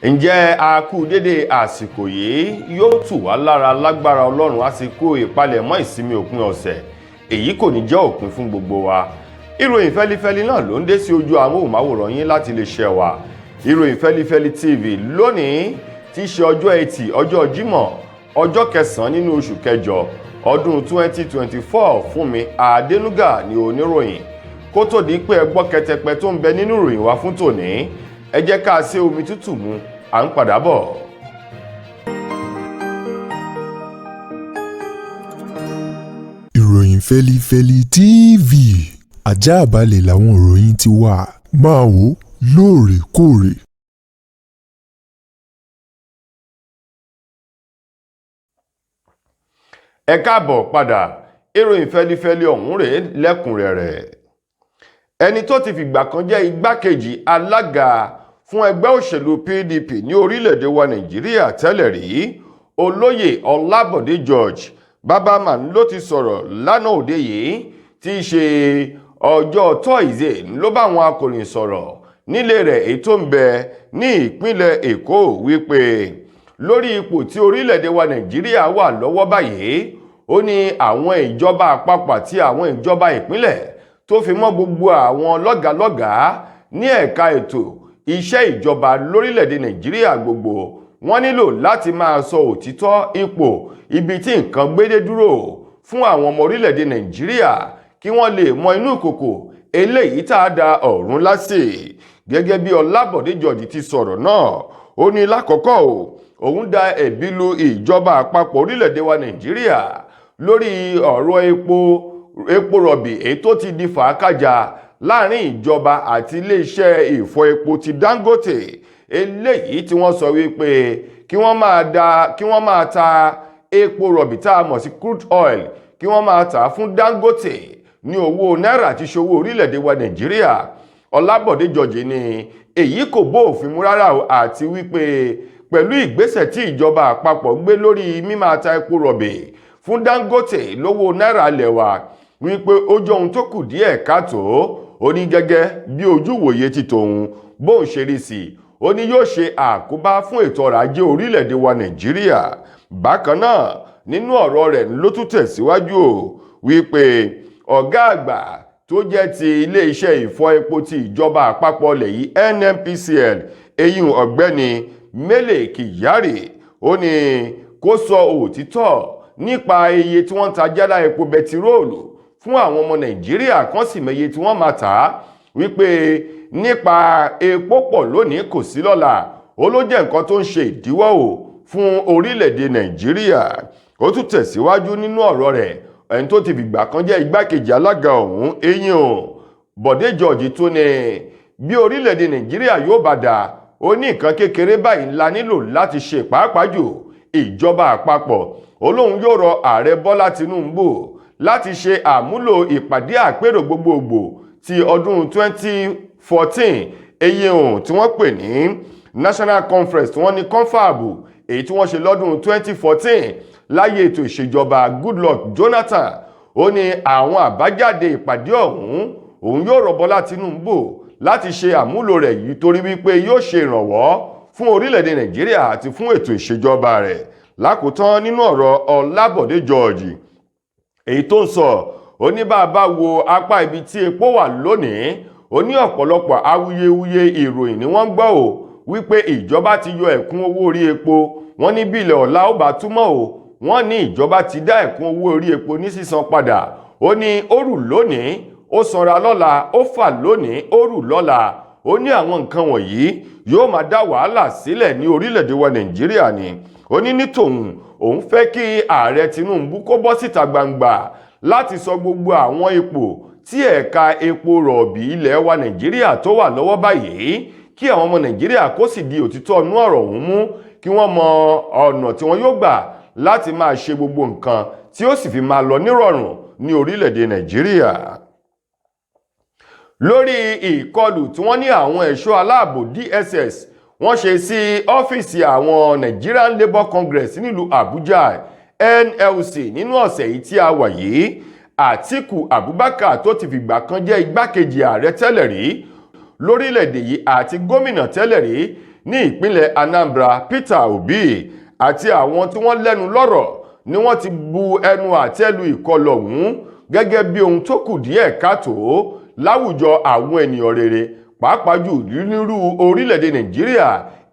ǹjẹ́ a kú dédé àsìkò yìí yóò tù wá lára lágbára Ọlọ́run àsìkò ìpalẹ̀mọ́ ìsinmi òpin ọ̀sẹ̀ èyí kò ní jẹ́ òpin fún gbogbo wa. Ìròyìn fẹ́lifẹ́li náà ló ń dé sí ojú amóhùnmáwòrán yín láti iléeṣẹ́ wa Ìròyìn Feli-feli TV lónìí tí í ṣe ọjọ́ Ẹtì ọjọ́ Jímọ̀ ọjọ́ kẹsàn-án nínú oṣù kẹjọ ọdún 2024 fún mi Adénúgà ni oníròyìn. Kó tó di pé ẹ gbọ́ kẹtẹpẹ tó ń bẹ nínú ìròyìn wa fún tòní, ẹ jẹ́ ká ṣe omi tútù mu à ń padà bọ̀. Ìròyìn Feli-feli TV àjààbálẹ̀ làwọn ìròyìn ti wà, máa wò lóòrèkóòrè. Ẹ káàbọ̀ padà, ìròyìn fẹ́lifẹ́li ọ̀hún rèé lẹ́kùnrẹ́rẹ́. Ẹni tó ti fìgbà kan jẹ́ igbákejì alága fún ẹgbẹ́ òṣèlú PDP ní orílẹ̀-èdè wa Nàìjíríà tẹ́lẹ̀ rí, olóyè Ọlábọ̀dé George Bábáman ló ti sọ̀rọ̀ lánàá òde yìí tí í ṣe ọjọ́ Thursday ló bá àwọn akọ̀ròyìn sọ̀rọ̀ nílé rẹ̀ èyí tó ń bẹ ní ìpínlẹ̀ Èkó wípé lórí ipò tí orílẹ̀-èdè wa Nàìjíríà wà lọ́wọ́ báyìí, ó ní àwọn ìjọba àpapọ̀ àti àwọn ìjọba ìpínlẹ̀ tó fi mọ́ gbogbo àwọn lọ́gàálọ́gàá ní ẹ̀ka ètò iṣẹ́ ìjọba lórílẹ̀-èdè Nàìjíríà gbogbo wọ́n nílò láti máa sọ òtítọ́ ipò ibi tí nǹkan gbédé dúró fún àwọn ọmọ orílẹ̀-èdè Nàìjíríà kí wọ́n lè mọ inú ìkòkò eléyìí tá a da ọ̀run lásì. Gẹ́gẹ́ bí Ọlábọ̀dé George ti sọ̀rọ̀ náà, ó ní lákọ̀ọ́kọ́ òun da ẹ̀bi lu ìjọba àpapọ̀ orílẹ̀-èdè wa Nàìjíríà lórí ọ̀rọ̀ epo rọ̀bì èyí tó ti di fàákàjà láàrin ìjọba àti iléeṣẹ́ ìfọ epo ti Dangote eléyìí tí wọ́n sọ wípé kí wọ́n máa ta epo rọ̀bì tá a mọ̀ sí crude oil kí wọ́n máa tà fún Dangote ní owó náírà tí ṣòwò orílẹ̀-èdè wa Nàìjíríà. Ọlábọ̀dé George ní èyí kò bó òfin mu rárá àti wípé pẹ̀lú ìgbésẹ̀ tí ìjọba àpapọ̀ gbé lórí mímáa ta epo rọ̀bì fún Dangote lówó náírà lẹ́wà wípé ó jẹ́ ohun tó kù díẹ̀ káàtó. Ó ní gẹ́gẹ́ bí ojúwòye ti tòun bóun ṣe rí sí, ó ní yóò ṣe àkóbá fún ètò ọrọ̀ ajé orílẹ̀-èdè wa Nàìjíríà. Bákan náà nínú ọ̀rọ̀ rẹ̀ ló tún tẹ̀síwájú wípé ọ̀gá àgbà tó jẹ́ ti ilé-iṣẹ́ ìfọ epo ti ìjọba àpapọ̀ ilẹ̀ yìí NNPCL eyín ọ̀gbẹ́ni Mele Kyari, ó ní kó sọ òtítọ́ nípa iye tí wọ́n ń ta jálá epo bẹtiróòlù fún àwọn ọmọ Nàìjíríà kan sì mẹ́yẹ tí wọ́n máa tà á, wípé nípa epo pọ̀ lónìí kò sí lọ́la, ó ló jẹ́ nǹkan tó ń ṣe ìdíwọ́ fún orílẹ̀-èdè Nàìjíríà. Ó tún tẹ̀síwájú nínú ọ̀rọ̀ rẹ̀, ẹni tó ti fìgbà kan jẹ́ igbákejì alága ọ̀hún eyín Bọ̀dé George tó ní bí orílẹ̀-èdè Nàìjíríà yóò bá dà, ó ní nǹkan kékeré báyìí ńlá nílò láti ṣe pàápàá jù ìjọba àpapọ̀. Ó lóun yóò rọ ààrẹ Bọ́lá Tinubu láti ṣe àmúlò ìpàdé àpérò gbogbogbò ti ọdún 2014 eyín tí wọ́n pè ní National Conference tí wọ́n ní confab èyí tí wọ́n ṣe lọ́dún 2014 láyé ètò ìṣèjọba Goodluck Jonathan. Ó ní àwọn àbájáde ìpàdé òun yóò rọ Bọ́lá Tinubu láti ṣe àmúlò rẹ̀ yìí torí wípé yóò ṣe ìrànwọ́ fún orílẹ̀-èdè Nàìjíríà àti fún ètò ìṣèjọba rẹ̀. Lákòótán nínú ọ̀rọ̀ Ọlábọ̀dé George èyí tó ń sọ, ó ní bá a bá wo apá ibi tí epo wà lónìí, ó ní ọ̀pọ̀lọpọ̀ awuyewuye ìròyìn ni wọ́n ń gbọ́ wípé ìjọba ti yọ ẹ̀kún owó orí epo. Wọ́n ní bí ilẹ̀ ọ̀la ó bá túmọ̀ wọ́n ní ìjọba ti dá ẹ̀kún owó orí epo ní sísan padà. Ó ní ó rù lónìí ó sanra lọ́la, ó fà lónìí ó rù lọ́la. Ó ní àwọn nǹkan wọ̀nyí yóò máa dá wàhálà sílẹ̀ ní orílẹ̀-èdè wa Nàìjíríà ni. Ó ní ní tòun òun fẹ́ kí ààrẹ Tinubu kó bọ́ síta gbangba láti sọ gbogbo àwọn ipò tí ẹ̀ka epo rọ̀bì ilẹ̀ wa Nàìjíríà tó wà lọ́wọ́ báyìí, kí àwọn ọmọ Nàìjíríà kó sì di òtítọ́ inú ọ̀rọ̀ ọ̀hún mú, kí wọ́n mọ ọ̀nà tí wọ́n yóò gbà láti máa ṣe gbogbo nǹkan tí ó sì fi máa lọ nírọ̀rùn ní orílẹ̀-èdè Nàìjíríà. Lórí ìkọlù tí wọ́n ní àwọn ẹ̀ṣọ́ aláàbò DSS wọ́n ṣe sí ọ́fíìsì àwọn Nigerian Labour Congress nílùú Abuja NLC nínú ọ̀sẹ̀ yìí tí a wà yìí, Àtíkù Abubakar tó ti fìgbà kan jẹ́ igbákejì ààrẹ tẹ́lẹ̀ rí lórílẹ̀-èdè yìí àti gómìnà tẹ́lẹ̀ rí ní ìpínlẹ̀ Anambra Peter Obi àti àwọn tí wọ́n lẹ́nu lọ́rọ̀ ni wọ́n ti bu ẹnu àtẹ́ lu ìkọlù ọ̀hún gẹ́gẹ́ bí ohun tó kù díẹ̀ káàtó láwùjọ àwọn ènìyàn rere pàápàá jù nírú orílẹ̀-èdè Nàìjíríà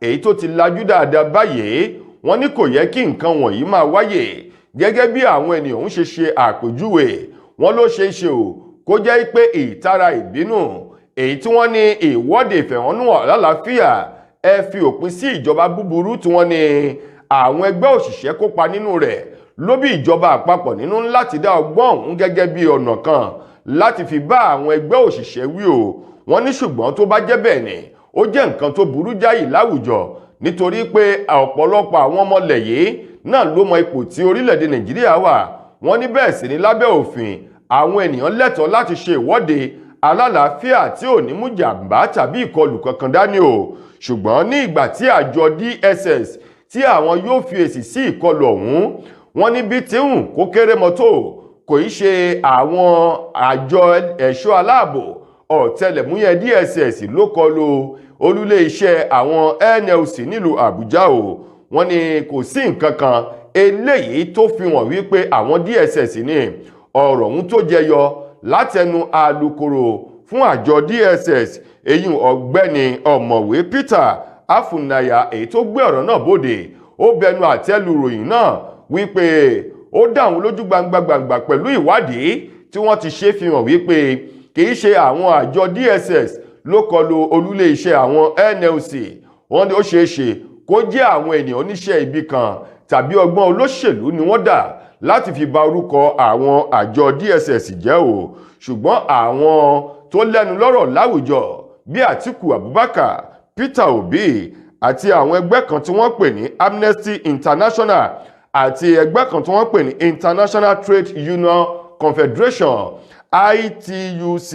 èyí tó ti lajú dáadáa báyìí. Wọ́n ní kò yẹ kí nǹkan wọ̀nyí máa wáyè gẹ́gẹ́ bí àwọn ènìyàn ń ṣe àpèjúwe. Wọ́n ló ṣe é ṣe o kó jẹ́ pé ìtara ìbínú èyí tí wọ́n ní ìwọ́de ìfẹ̀hónúhàn lálàáfíà ẹ fi òpin sí ìjọba búburú tí wọ́n ní àwọn ẹgbẹ́ òṣìṣẹ́ kópa nínú rẹ̀ ló bí ìjọba àpapọ̀ nínú láti dá ọgbọ́n ọ̀hún gẹ́gẹ́ bí ọ̀nà kan láti fi bá àwọn ẹgbẹ́ òṣìṣẹ́ wí o. Wọ́n ní ṣùgbọ́n tó bá jẹ́ bẹ́ẹ̀ ni ó jẹ́ nǹkan tó burú jáì láwùjọ nítorí pé ọ̀pọ̀lọpọ̀ àwọn ọmọlẹ̀ yìí náà ló mọ ipò tí orílẹ̀-èdè Nàìjíríà wà. Wọ́n ní bẹ́ẹ̀ sì ni lábẹ́ òfin àwọn ènìyàn lẹ́tọ̀ọ́ láti ṣe ìwọ́de alálàáfíà tí ò ní mú jàǹbá tàbí ìkọlù kankan dání o. Ṣùgbọ́n ní ìgbà tí àjọ DSS tí àwọn yóò fi èsì sí ìkọlù ọ̀hún, wọ́n ní bí tíhùn kó kéré mọ́tò kò í ṣe àwọn àjọ ẹ̀ṣọ́ aláàbò ọ̀tẹlẹ̀múyẹ́ DSS ló kọlù olúlé iṣẹ́ àwọn NLC nílùú Àbújá o. Wọ́n ní kò sí nǹkan kan eléyìí tó fi hàn wípé àwọn DSS ní ọ̀rọ̀ ọ̀hún tó jẹyọ látẹnu alukoro fún àjọ DSS èyí ọ̀gbẹ́ni ọ̀mọ̀wé Peter Afunaya èyí tó gbé ọ̀rọ̀ náà bóde. Ó bẹnu àtẹ́lu ròyìn náà wípé ó dá òun lójú gbangba pẹ̀lú ìwádìí tí wọ́n ti ṣe fi hàn wípé kì í ṣe àwọn àjọ DSS ló kọlù olúlé iṣẹ́ àwọn NLC. Wọ́n ní ó ṣeé ṣe kó jẹ́ àwọn ènìyàn oníṣẹ́ ibi kan tàbí ọgbọ́n olóṣèlú ni wọ́n dà láti fi bà orúkọ àwọn àjọ DSS jẹ́ o. Ṣùgbọ́n àwọn tó lẹ́nu lọ́rọ̀ láwùjọ bí Atiku Abubakar, Peter Obi àti àwọn ẹgbẹ́ kan tí wọ́n pè ní Amnesty International àti ẹgbẹ́ kan tí wọ́n pè ní International Trade Union Confederation ITUC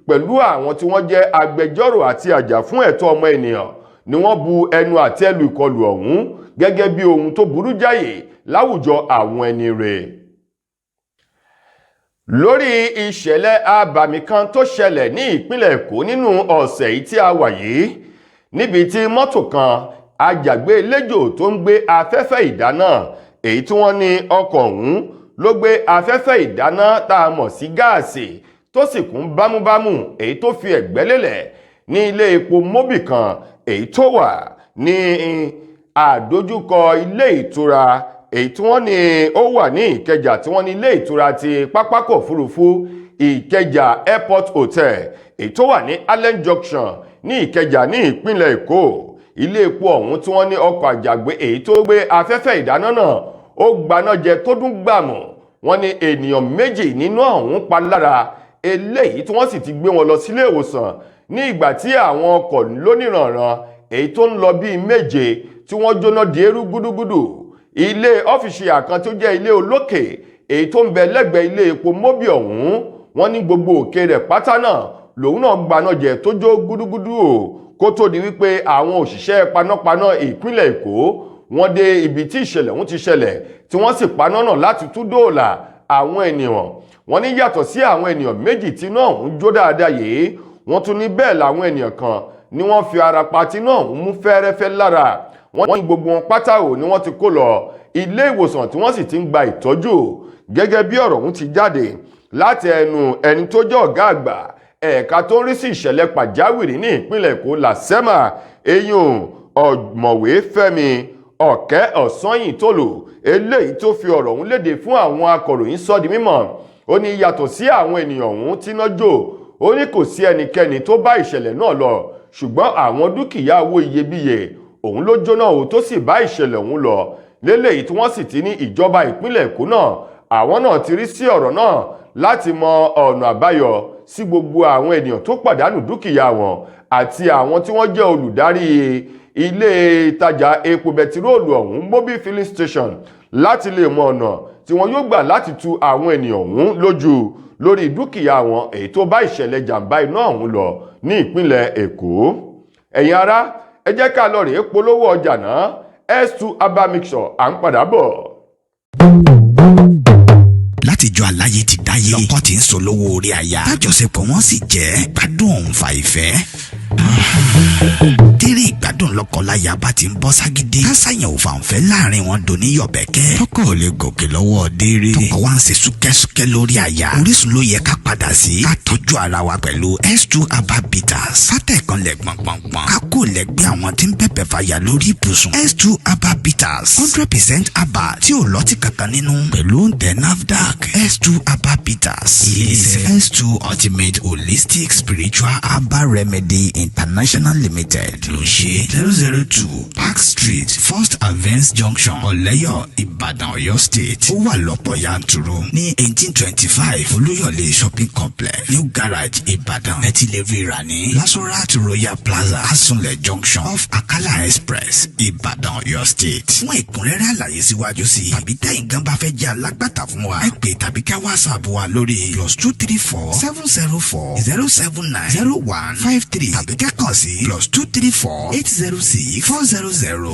pẹ̀lú àwọn tí wọ́n jẹ́ agbẹjọ́rò àti àjàfún ẹ̀tọ́ ọmọ ènìyàn ni wọ́n bu ẹnu àtẹ́ lu ìkọlù ọ̀hún gẹ́gẹ́ bí ohun tó burú jáyè láwùjọ àwọn ẹni rẹ̀. Lórí ìṣẹ̀lẹ̀ abàmì kan tó ṣẹlẹ̀ ní ìpínlẹ̀ Èkó nínú ọ̀sẹ̀ yìí tí a wà yìí, níbi tí mọ́tò kan ajàgbé eléjò tó ń gbé afẹ́fẹ́ ìdáná èyí tí wọ́n ní ọkọ̀ ọ̀hún ló gbé afẹ́fẹ́ ìdáná tá a mọ̀ sí gáàsì tó sì kún bámúbámú èyí tó fi ẹ̀gbẹ́ lélẹ̀ ní ilé epo móbì kan èyí tó wà ní àdójúkọ ilé ìtura èyí tí wọ́n ní ó wà ní Ìkẹjà tí wọ́n ní ilé ìtura ti pápákọ̀ òfurufú Ìkẹjà Airport Hotel èyí tó wà ní Allen Junction ní Ìkẹjà ní ìpínlẹ̀ Èkó. Ilé epo ọ̀hún tí wọ́n ní ọkọ̀ àjàgbé èyí tó gbé afẹ́fẹ́ ìdáná náà ó gbaná jẹ tó dún gbàmù. Wọ́n ní ènìyàn méjì nínú ọ̀hún pa lára eléyìí tí wọ́n sì ti gbé wọn lọ sílé ìwòsàn ní ìgbà tí àwọn ọkọ̀ lóníranran èyí tó ń lọ bíi méje tí wọ́n jóná di eérú gúdúgúdù. Ilé ọ́fíìsì àkàn tó jẹ́ ilé olókè èyí tó ń bẹ lẹ́gbẹ̀ẹ́ ilé epo móbì ọ̀hún, wọ́n ní gbogbo òkè rẹ̀ pátá náà lòun náà gbaná jẹ tó jó gúdúgúdú o kó tó di wípé àwọn òṣìṣẹ́ panápaná ìpínlẹ̀ Èkó wọ́n dé ibi tí ìṣẹ̀lẹ̀ ọ̀hún ti ṣẹlẹ̀ tí wọ́n sì paná náà láti tú dóòlà àwọn ènìyàn. Wọ́n ní yàtọ̀ sí àwọn ènìyàn méjì tí náà ń jó dáadáa yìí, wọ́n tún ní bẹ́ẹ̀ làwọn ènìyàn kan ni wọ́n fi ara pa tí náà ń mú fẹ́rẹ́fẹ́ lára. Wọ́n ní gbogbo wọn pátá ò ní wọ́n ti kó lọ ilé ìwòsàn tí wọ́n sì ti ń gba ìtọ́jú gẹ́gẹ́ bí ọ̀rọ̀ ọ̀hún ti jáde láti ẹnu ẹni tó jẹ́ ọ̀gá àgbà ẹ̀ka tó ń rí sí ìṣẹ̀lẹ̀ pàjáwìrì ní ìpínlẹ̀ Èkó làsẹ́mà eyín ọ̀mọ̀wé Fẹ́mi Ọ̀kẹ́ Ọ̀sányìntòlò eléyìí tó fi ọ̀rọ̀ ọ̀hún léde fún àwọn akọ̀ròyìn sọ di mímọ̀. Ó ní yàtọ̀ sí àwọn ènìyàn ọ̀hún tíná jó, ó ní kò sí ẹnikẹ́ni tó bá ìṣẹ̀lẹ̀ náà lọ, ṣùgbọ́n àwọn dúkìá owó iyebíye òun ló jóná o tó sì bá ìṣẹ̀lẹ̀ ọ̀hún lọ lélẹ́yìí tí wọ́n sì ti ní ìjọba ìpínlẹ̀ Èkó náà àwọn náà ti rí sí ọ̀rọ̀ náà láti mọ ọ̀nà àbáyọ sí gbogbo àwọn ènìyàn tó pàdánù dúkìá wọn àti àwọn tí wọ́n jẹ́ olùdarí ilé ìtajà epo bẹtiróòlù ọ̀hún mobile filling station láti lè mọ ọ̀nà tí wọ́n yóò gbà láti tu àwọn ènìyàn ọ̀hún lójú lórí dúkìá wọn èyí tó bá ìṣẹ̀lẹ̀ jàǹbá iná ọ̀hún lọ ní ìpínlẹ̀ Èkó. Ẹ̀yin ará, ẹ jẹ́ ká lọ rèé polówó ọjà náà. S2 Aba Mixture à ń padà bọ̀. látijọ́ aláyé ti dáyé lọ́kọ́ tí ń sọ lówó orí aya tájọṣepọ̀ wọn sì jẹ́ ìgbádùn òǹfà ìfẹ́. dérè ìgbádùn lọ́kọláya bá ti ń bọ́ ságídé kásáyàn ò fàǹfẹ́ láàrin wọn dòní yọ̀bẹ̀kẹ́ tọkọ ò lè gòkè lọ́wọ́ déere tọkọ wa ń ṣe súkẹ́súkẹ́ lórí àyà Orísun ló yẹ ká padà sí ká tọ́jú ara wa pẹ̀lú S2 herbal bitters fátẹ̀ kan lẹ̀ gbọ̀ngbọ̀ngbọ̀n ká kó lẹ́gbẹ́ àwọn tí ń bẹ̀bẹ̀ fàyà lórí ibùsùn S2 herbal bitters 100% herbal tí ò lọ́tì kankan nínú pẹ̀lú oúnjẹ NAFDAC S2 herbal bitters ilé-iṣẹ́ S2 ultimate holistic spiritual herbal remedy international limited ló ṣe 002 Park Street First Avance Junction Ọ̀lẹ́yọ̀ Ìbàdàn Ọ̀yọ́ State ó wà lọ́pọ̀ yanturu ní 1825 Olúyọ̀lé shopping complex New Garage Ìbàdàn ẹ ti lè rí rà ní Lasorat Royal Plaza Asunlẹ̀ Junction off Akala Express Ìbàdàn Ọ̀yọ́ State fún ẹ̀kúnrẹ́rẹ́ àlàyé síwájú sí tàbí tẹ̀yin gan bá fẹ́ jẹ́ alágbàtà fún wa ẹ pè tàbí kẹ́ WhatsApp wa lórí +234 704 079 0153 tàbí kẹ́ kàn sí +234 806 400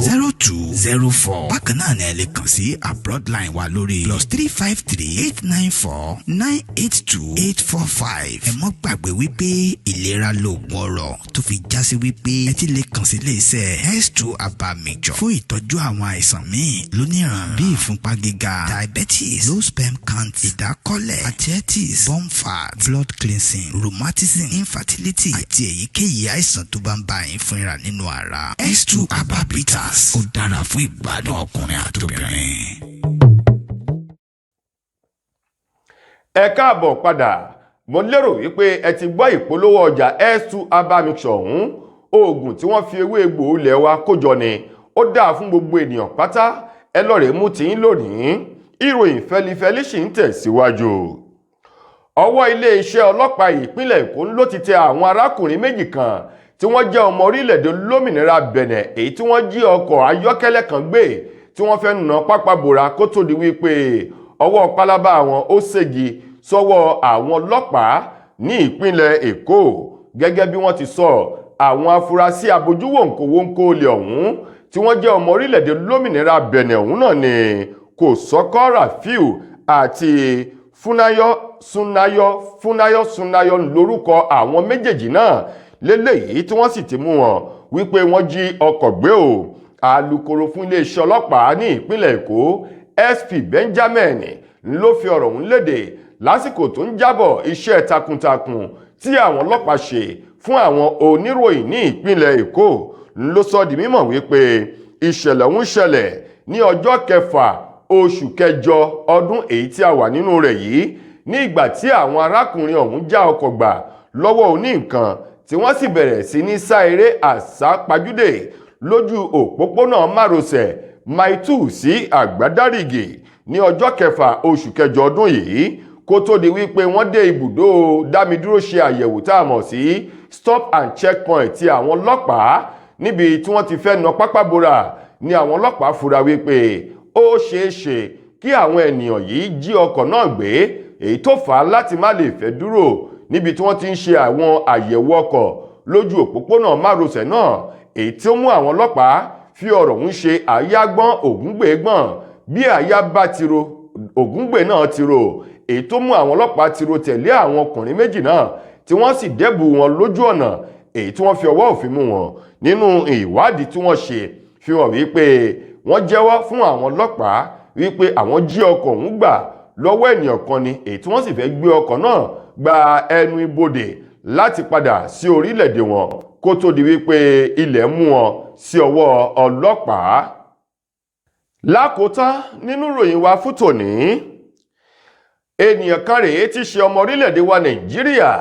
0204 bákan náà ni ẹ lè kàn sí abroad line wa lórí +353 894 982 845 ẹ mọ́ gbàgbé wípé ìlera lóògùn ọrọ̀ tó fi já sí wípé ẹ ti lè kàn sí iléeṣẹ́ S2 herbal mixture fún ìtọ́jú àwọn àìsàn míì lóníran bíi ìfúnpá gíga diabetes low sperm count ìdákọ́lẹ̀ arthritis bone fat blood cleansing rheumatism infertility àti èyíkéyìí àìsàn tó bá ń bá yín fúnra nínú ara S2 herbal bitters ó dára fún ìgbádùn ọkùnrin àtobìnrin. ẹ káàbọ̀ padà mo lérò wípé ẹ ti gbọ́ ìpolówó ọjà S2 herbal mixture ọ̀hún oògùn tí wọ́n fi ewé egbò ilẹ̀ wa kójọ ni ó dáa fún gbogbo ènìyàn pátá ẹ lọ́ọ̀rẹ́ mú tiyín lónìí ìròyìn fẹlifẹli ṣì ń tẹ̀síwájú. ọwọ́ iléeṣẹ́ ọlọ́pàá ìpínlẹ̀ Èkó ló ti tẹ àwọn arákùnrin méjì kan tí wọ́n jẹ́ ọmọ orílẹ̀-èdè lómìnira Bẹ̀nẹ̀ èyí tí wọ́n jí ọkọ̀ ayọ́kẹ́lẹ́ kan gbé tí wọ́n fẹ́ nà pápá bòrà kó tó di wípé ọwọ́ pálábá àwọn ó ségi sọ́wọ́ àwọn ọlọ́pàá ní ìpínlẹ̀ Èkó gẹ́gẹ́ bí wọ́n ti sọ àwọn afurasí abojúwòǹkówóńkó olè ọ̀hún tí wọ́n jẹ́ ọmọ orílẹ̀-èdè lómìnira Bẹ̀nẹ̀ ọ̀hún náà ni Kòsọ́kọ́ Rafiu àti Fúnáyọ̀ Súnáyọ̀ lórúkọ àwọn méjèèjì náà lélẹ́yìí tí wọ́n sì ti mú wọn wípé wọ́n jí ọkọ̀ gbé o. Alukoro fún iléeṣẹ́ ọlọ́pàá ní ìpínlẹ̀ Èkó SP Benjamin ló fi ọ̀rọ̀ ọ̀hún léde lásìkò tó ń jábọ̀ iṣẹ́ takuntakun tí àwọn ọlọ́pàá ṣe fún àwọn oníròyìn ní ìpínlẹ̀ Èkó ló sọ di mímọ̀ wípé ìṣẹ̀lẹ̀ ọ̀hún ṣẹlẹ̀ ní ọjọ́ 6 oṣù kẹjọ ọdún èyí tí a wà nínú rẹ̀ yìí ní ìgbà tí àwọn arákùnrin ọ̀hún já ọkọ̀ gbà lọ́wọ́ oní nǹkan tí wọ́n sì bẹ̀rẹ̀ sí ní sá eré àsápajúdé lójú òpópónà márosẹ̀ Mile 2 sí Àgbádárìgì ní ọjọ́ 6 oṣù kẹjọ ọdún yìí kó tó di wípé wọ́n dé ibùdó dámidúró ṣe àyẹ̀wò tá a mọ̀ sí stop and checkpoint ti àwọn ọlọ́pàá níbi tí wọ́n ti fẹ́ na pápá bora ní àwọn ọlọ́pàá fura wípé ó ṣeé ṣe kí àwọn ènìyàn yìí jí ọkọ̀ náà gbé èyí tó fà á láti má lè fẹ́ dúró níbi tí wọ́n ti ń ṣe àwọn àyẹ̀wò ọkọ̀ lójú òpópónà márosẹ̀ náà èyí tí ó mú àwọn ọlọ́pàá fi ọ̀rọ̀ ń ṣe àyágbọ́n ògúngbèégbọ̀n bí àyá bá tiro ògúngbè náà tiro èyí tó mú àwọn ọlọ́pàá tiro tẹ̀lé àwọn ọkùnrin méjì náà tí wọ́n sì dẹ́bù wọn lójú ọ̀nà èyí tí wọ́n fi ọwọ́ òfin mú wọn nínú ìwádìí tí wọ́n ṣe fi hàn wípé wọ́n jẹ́wọ́ fún àwọn ọlọ́pàá wípé àwọn jí ọkọ̀ ọ̀hún gbà lọ́wọ́ ènìyàn kan ni èyí tí wọ́n sì fẹ́ gbé ọkọ̀ náà gba ẹnu ibodè láti padà sí orílẹ̀-èdè wọn kó tó di wípé ilẹ̀ mú wọn sí ọwọ́ ọlọ́pàá. Lákòótán nínú ìròyìn wa fún tòní ènìyàn kan rèé tí ṣe ọmọ orílẹ̀-èdè wa Nàìjíríà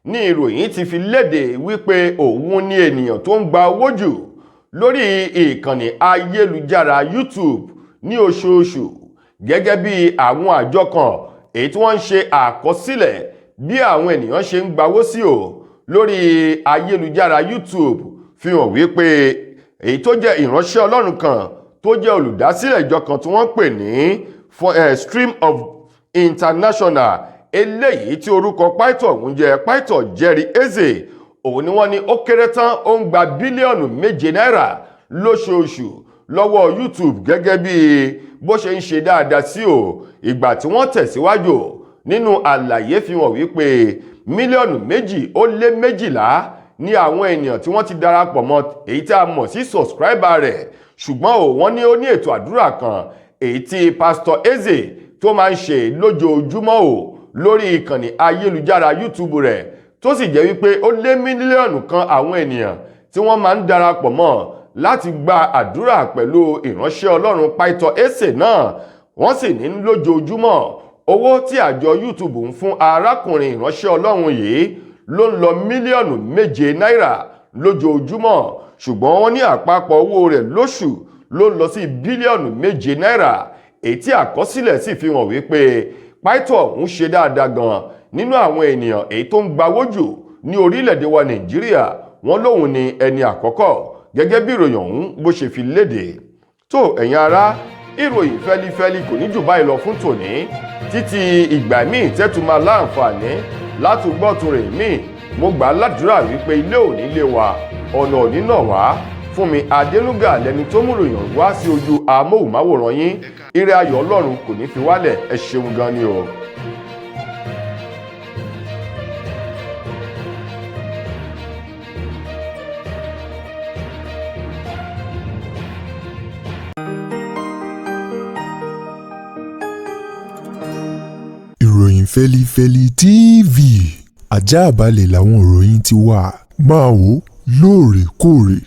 ní ìròyìn ti fi léde wípé òun ni ènìyàn tó ń gba owó jù lórí ìkànnì ayélujára YouTube ní oṣooṣù gẹ́gẹ́ bí àwọn àjọ kan èyí tí wọ́n ń ṣe àkọsílẹ̀ bí àwọn ènìyàn ṣe ń gbawó sí o lórí ayélujára YouTube fi hàn wípé èyí tó jẹ́ ìránṣẹ́ Ọlọ́run kan tó jẹ́ olùdásílẹ̀ ìjọ kan tí wọ́n pè ní Stream of International eléyìí tí orúkọ pító ọ̀hún jẹ́ pító Jerry Eze òun ni wọ́n ní ó kéré tán ó ń gba bílíọ̀nù 7 náírà lóṣooṣù lọ́wọ́ YouTube gẹ́gẹ́ bí bó ṣe ń ṣe dáadáa sí o. Ìgbà tí wọ́n tẹ̀síwájú nínú àlàyé fi hàn wípé mílíọ̀nù 2 ó lé 12 ní àwọn ènìyàn tí wọ́n ti darapọ̀ mọ́ èyí tí a mọ̀ sí subscriber rẹ̀, ṣùgbọ́n wọ́n ní ó ní ètò àdúrà kan èyí tí Pastor Eze tó máa ń ṣe lójoojúmọ́ lórí ìkànnì ayélujára YouTube rẹ̀, tó sì jẹ́ wípé ó lé mílíọ̀nù kan àwọn ènìyàn tí wọ́n máa ń darapọ̀ mọ́ láti gba àdúrà pẹ̀lú ìránṣẹ́ Ọlọ́run Pastor Eze náà. Wọ́n sì ní lójoojúmọ́ owó tí àjọ YouTube ń fún arákùnrin ìránṣẹ́ Ọlọ́run yìí ló ń lọ mílíọ̀nù 7 náírà lójoojúmọ́, ṣùgbọ́n wọ́n ní àpapọ̀ owó rẹ̀ lóṣù ló ń lọ sí bílíọ̀nù 7 náírà, èyí tí àkọsílẹ̀ sì fi hàn wípé Pastor ń ṣe dáadáa gan nínú àwọn ènìyàn èyí tó ń gbawó jù ní orílẹ̀-èdè wa Nàìjíríà. Wọ́n lóhun ni ẹni àkọ́kọ́ gẹ́gẹ́ bí ìròyìn ọ̀hún bó ṣe fi léde. Tó ẹ̀yin ará, ìròyìn fẹ́lífẹ́lí kò ní jù báyìí lọ fún tòní. Títí ìgbà míì tẹ́tù máa láǹfààní láti gbọ́tun rẹ̀ míì, mo gbà á ládùúrà wípé ilé ò ní lé wa, ọ̀nà ò ní nà wá. Fúnmi Adénúgà lẹni tó mú ròyìn wá sí ojú amóhùnmáwòrán yín. Ire ayọ̀ Ọlọ́run kò ní fi wálẹ̀. Ẹ ṣeun gan ni o. Ìròyìn Feli-feli TV àjààbálẹ̀ làwọn ìròyìn ti wà. Máa wò lóòrèkóòrè.